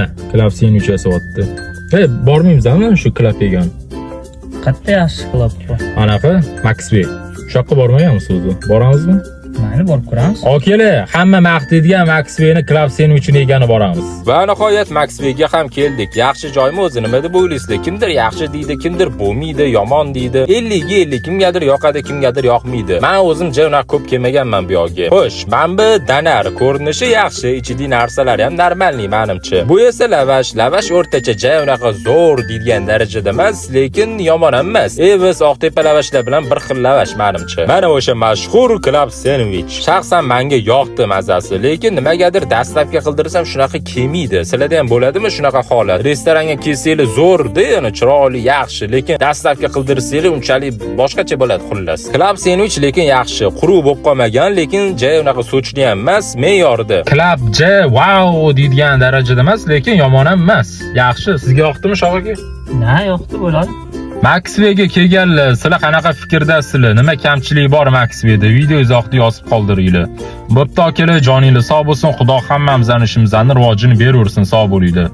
Mana klub sandwich yasyapti. Bormaymizmi shu klub yegan? Qayerda yaxshi klub bor? Anaqa Maxwell. Shu yoqqa bormaganmiz o'zi. Boramizmi? Mayli, borib ko'ramiz. Okela, hamma maqtaydigan Maxwellni klub sandwichini yegani boramiz. Va nihoyat Maxwellga ham keldik. Yaxshi joymi o'zi, nima deb o'ylaysizlar? Kimdir yaxshi deydi, kimdir bo'lmaydi, yomon deydi. 50 kimgadir yoqadi, kimgadir yoqmaydi. Men o'zim jona ko'p kelmaganman bu yoqqa. Xo'sh, mana bu danar, ko'rinishi yaxshi, ichidagi narsalar ham normalniy menimcha. Bu esa lavash o'rtacha jona zo'r deydigan darajada emas, lekin yomon ham emas. Biz oqtepa lavashlar bilan bir xil lavash menimcha. Mana o'sha mashhur klub sandwich. Shaxsan menga yoqdi mazasi, lekin nimagadir dastlabki qildirsam shunaqa kelmaydi. Sizlarda ham bo'ladimi shunaqa holat? Restoranga kelsanglar zo'rda, ya'ni chiroyli, yaxshi, lekin dastlabki qildirsanglar unchalik boshqacha bo'ladi xullas. Klub sandwich lekin yaxshi, quruq bo'lib qolmagan, lekin jay unaqa sochli ham emas, me'yorda. Klub wow deydigan darajada emas, lekin yomon ham emas. Yaxshi. Sizga yoqdimi Sho'g'aka? Na, yo'qdi bo'ladi. Maxwellga kelganlar, sizlar qanaqa fikrdasizlar? Nima kamchilik bor Maxwellda? Video izohda yozib qoldiringlar. Bo'pti akalar, joninglar sog' bo'lsin. Xudo hammamizning ishimizni rivojini beraversin, sog' bo'linglar.